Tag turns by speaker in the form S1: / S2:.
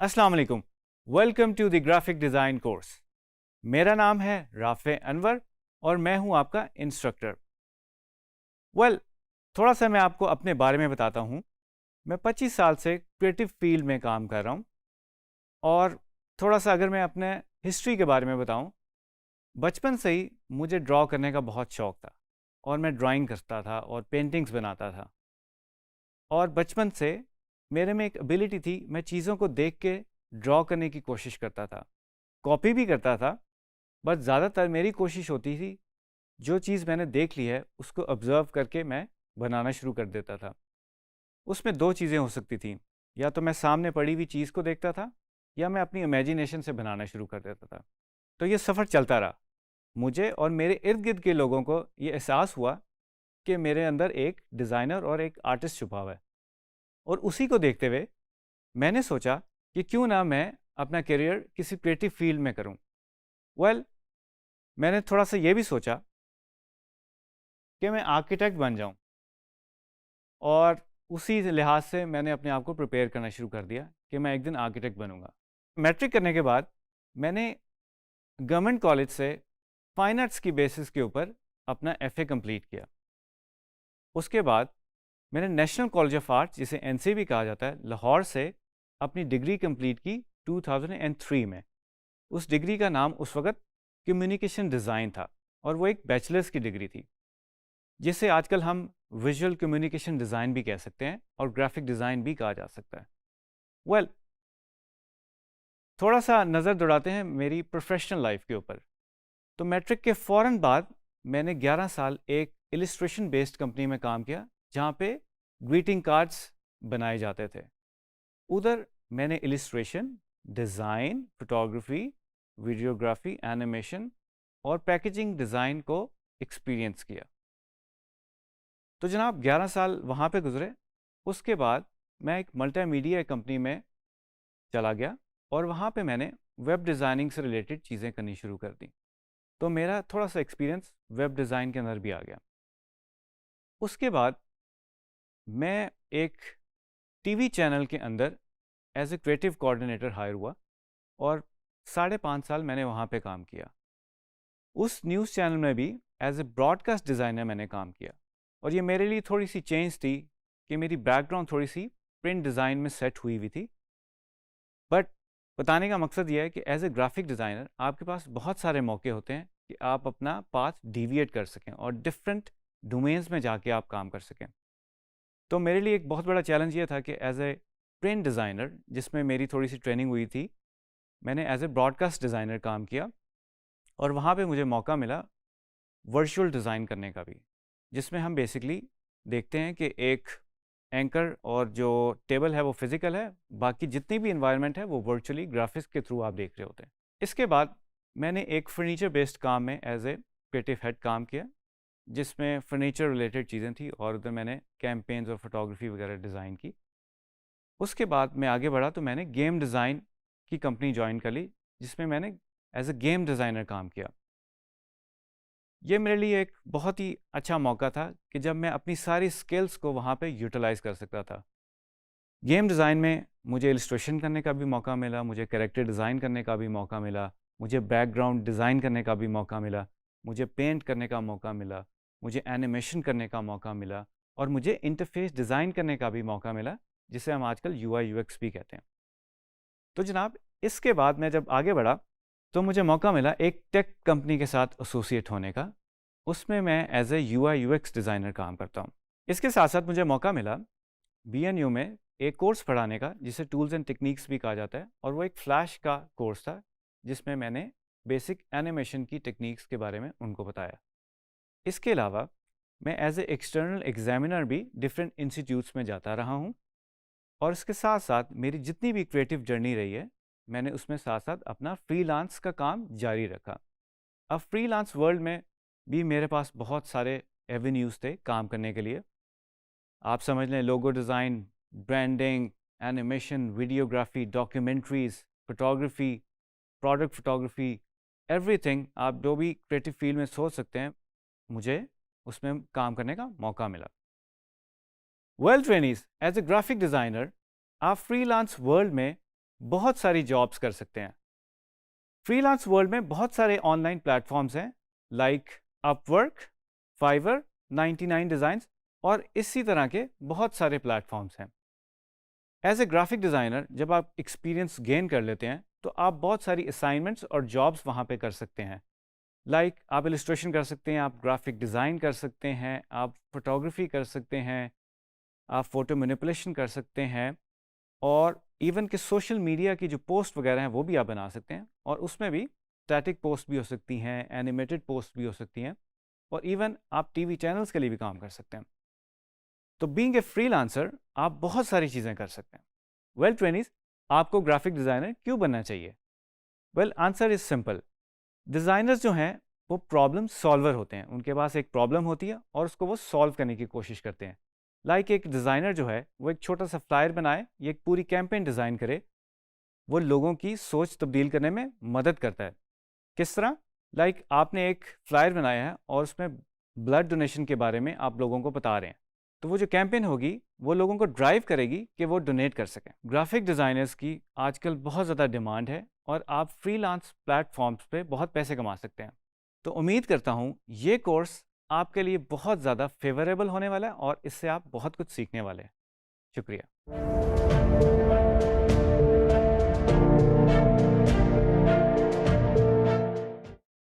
S1: अस्सलाम वालेकुम। Welcome to the graphic design course. मेरा नाम है राफ़े अनवर और मैं हूं आपका इंस्ट्रक्टर। थोड़ा सा मैं आपको अपने बारे में बताता हूं। मैं 25 साल से क्रिएटिव फील्ड में काम कर रहा हूं और थोड़ा सा अगर मैं अपने हिस्ट्री के बारे में बताऊं, बचपन से ही मुझे ड्रॉ करने का बहुत शौक था और मैं ड्राइंग करता था और पेंटिंग्स बनाता था। और बचपन से मेरे में एक एबिलिटी थी, मैं चीज़ों को देख के ड्रॉ करने की कोशिश करता था, कॉपी भी करता था, बट ज़्यादातर मेरी कोशिश होती थी जो चीज़ मैंने देख ली है उसको ऑब्ज़र्व करके मैं बनाना शुरू कर देता था। उसमें दो चीज़ें हो सकती थी, या तो मैं सामने पड़ी हुई चीज़ को देखता था या मैं अपनी इमेजिनेशन से बनाना शुरू कर देता था। तो ये सफ़र चलता रहा। मुझे और मेरे इर्द गिर्द के लोगों को ये एहसास हुआ कि मेरे अंदर एक डिज़ाइनर और एक आर्टिस्ट छुपा हुआ है, और उसी को देखते हुए मैंने सोचा कि क्यों ना मैं अपना करियर किसी क्रिएटिव फील्ड में करूं। वेल मैंने थोड़ा सा ये भी सोचा कि मैं आर्किटेक्ट बन जाऊं, और उसी लिहाज से मैंने अपने आप को प्रिपेयर करना शुरू कर दिया कि मैं एक दिन आर्किटेक्ट बनूंगा। मैट्रिक करने के बाद मैंने गवर्नमेंट कॉलेज से फाइन आर्ट्स की बेसिस के ऊपर अपना एफए कंप्लीट किया। उसके बाद मैंने नेशनल कॉलेज ऑफ आर्ट्स, जिसे एनसीबी कहा जाता है, लाहौर से अपनी डिग्री कंप्लीट की 2003 में। उस डिग्री का नाम उस वक्त कम्युनिकेशन डिज़ाइन था और वो एक बैचलर्स की डिग्री थी, जिसे आजकल हम विजुअल कम्युनिकेशन डिज़ाइन भी कह सकते हैं और ग्राफिक डिज़ाइन भी कहा जा सकता है। वेल थोड़ा सा नज़र दौड़ाते हैं मेरी प्रोफेशनल लाइफ के ऊपर। तो मैट्रिक के फ़ौरन बाद मैंने 11 साल एक इलिस्ट्रेशन बेस्ड कंपनी में काम किया, जहाँ पे ग्रीटिंग कार्ड्स बनाए जाते थे। उधर मैंने illustration, design, photography, videography, animation और पैकेजिंग डिज़ाइन को एक्सपीरियंस किया। तो जनाब 11 साल वहाँ पे गुजरे। उसके बाद मैं एक मल्टीमीडिया कंपनी में चला गया और वहाँ पे मैंने वेब डिज़ाइनिंग से रिलेटेड चीज़ें करनी शुरू कर दी। तो मेरा थोड़ा सा एक्सपीरियंस वेब डिज़ाइन के अंदर भी आ गया। उसके बाद मैं एक टीवी चैनल के अंदर as a creative coordinator hire हुआ और 5.5 साल मैंने वहाँ पे काम किया। उस न्यूज़ चैनल में भी एज ए ब्रॉडकास्ट डिज़ाइनर मैंने काम किया, और ये मेरे लिए थोड़ी सी चेंज थी कि मेरी बैकग्राउंड थोड़ी सी प्रिंट डिज़ाइन में सेट हुई हुई थी। बट बताने का मकसद ये है कि एज ए ग्राफिक डिज़ाइनर आपके पास बहुत सारे मौके होते हैं कि आप अपना पाथ डिविएट कर सकें और डिफरेंट डोमेन्स में जाके आप काम कर सकें। तो मेरे लिए एक बहुत बड़ा चैलेंज ये था कि एज ए प्रिंट डिज़ाइनर, जिसमें मेरी थोड़ी सी ट्रेनिंग हुई थी, मैंने एज ए ब्रॉडकास्ट डिज़ाइनर काम किया और वहाँ पे मुझे मौका मिला वर्चुअल डिज़ाइन करने का भी, जिसमें हम बेसिकली देखते हैं कि एक एंकर और जो टेबल है वो फिज़िकल है, बाकी जितनी भी इन्वायरमेंट है वो वर्चुअली ग्राफिक्स के थ्रू आप देख रहे होते हैं। इसके बाद मैंने एक फर्नीचर बेस्ड काम में एज ए क्रिएटिव हेड काम किया, जिसमें फर्नीचर रिलेटेड चीज़ें थी और उधर मैंने कैंपेन्स और फोटोग्राफी वगैरह डिज़ाइन की। उसके बाद मैं आगे बढ़ा तो मैंने गेम डिज़ाइन की कंपनी ज्वाइन कर ली, जिसमें मैंने एज ए गेम डिज़ाइनर काम किया। ये मेरे लिए एक बहुत ही अच्छा मौका था कि जब मैं अपनी सारी स्किल्स को वहाँ पे यूटिलाइज़ कर सकता था। गेम डिज़ाइन में मुझे इलस्ट्रेशन करने का भी मौका मिला, मुझे कैरेक्टर डिज़ाइन करने का भी मौका मिला, मुझे बैकग्राउंड डिज़ाइन करने का भी मौका मिला, मुझे पेंट करने का मौका मिला, मुझे एनिमेशन करने का मौका मिला और मुझे इंटरफेस डिज़ाइन करने का भी मौका मिला, जिसे हम आजकल यूआई यूएक्स भी कहते हैं। तो जनाब इसके बाद मैं जब आगे बढ़ा तो मुझे मौका मिला एक टेक कंपनी के साथ एसोसिएट होने का। उसमें मैं as a UI UX designer काम करता हूँ। इसके साथ साथ मुझे मौका मिला बीएनयू में एक कोर्स पढ़ाने का, जिसे टूल्स एंड टेक्निक्स भी कहा जाता है, और वो एक फ्लैश का कोर्स था, जिसमें मैंने बेसिक एनिमेशन की टेक्निक्स के बारे में उनको बताया। इसके अलावा मैं एज ए एक्सटर्नल एग्जामिनर भी डिफरेंट इंस्टीट्यूट्स में जाता रहा हूँ, और इसके साथ साथ मेरी जितनी भी क्रिएटिव जर्नी रही है, मैंने उसमें साथ साथ अपना फ्रीलांस का काम जारी रखा। अब फ्रीलांस वर्ल्ड में भी मेरे पास बहुत सारे एवेन्यूज़ थे काम करने के लिए। आप समझ लें logo design, branding, animation, videography, documentaries, photography, product photography, everything आप जो भी क्रिएटिव फील्ड में सोच सकते हैं, मुझे उसमें काम करने का मौका मिला। Well trainees, as a graphic designer आप फ्रीलांस वर्ल्ड में बहुत सारी जॉब्स कर सकते हैं। फ्रीलांस वर्ल्ड में बहुत सारे ऑनलाइन प्लेटफॉर्म्स हैं लाइक अपवर्क, फाइवर, 99 डिज़ाइंस और इसी तरह के बहुत सारे प्लेटफॉर्म्स हैं। एज ए ग्राफिक डिज़ाइनर जब आप एक्सपीरियंस गेन कर लेते हैं तो आप बहुत सारी असाइनमेंट्स और जॉब्स वहाँ पे कर सकते हैं। लाइक आप इलस्ट्रेशन कर सकते हैं, आप ग्राफिक डिज़ाइन कर सकते हैं, आप फोटोग्राफी कर सकते हैं, आप फोटो मैनिपुलेशन कर सकते हैं और इवन कि सोशल मीडिया की जो पोस्ट वगैरह हैं वो भी आप बना सकते हैं। और उसमें भी स्टैटिक पोस्ट भी हो सकती हैं, एनिमेटेड पोस्ट भी हो सकती हैं और इवन आप टीवी चैनल्स के लिए भी काम कर सकते हैं। तो बीइंग ए फ्रीलांसर आप बहुत सारी चीज़ें कर सकते हैं। वेल ट्रेनीज, आपको ग्राफिक डिज़ाइनर क्यों बनना चाहिए? Well answer is simple. Designers जो हैं वो प्रॉब्लम सॉल्वर होते हैं। उनके पास एक प्रॉब्लम होती है और उसको वो सॉल्व करने की कोशिश करते हैं। लाइक एक डिज़ाइनर जो है वो एक छोटा सा फ्लायर बनाए या एक पूरी कैंपेन डिज़ाइन करे, वो लोगों की सोच तब्दील करने में मदद करता है। किस तरह? लाइक आपने एक फ्लायर बनाया है और उसमें ब्लड डोनेशन के बारे में आप लोगों को बता रहे हैं, तो वो जो कैंपेन होगी वो लोगों को ड्राइव करेगी कि वो डोनेट कर सकें। ग्राफिक डिज़ाइनर्स की आजकल बहुत ज़्यादा डिमांड है और आप फ्रीलांस प्लेटफॉर्म्स पे बहुत पैसे कमा सकते हैं। तो उम्मीद करता हूँ ये कोर्स आपके लिए बहुत ज़्यादा फेवरेबल होने वाला है और इससे आप बहुत कुछ सीखने वाले हैं। शुक्रिया।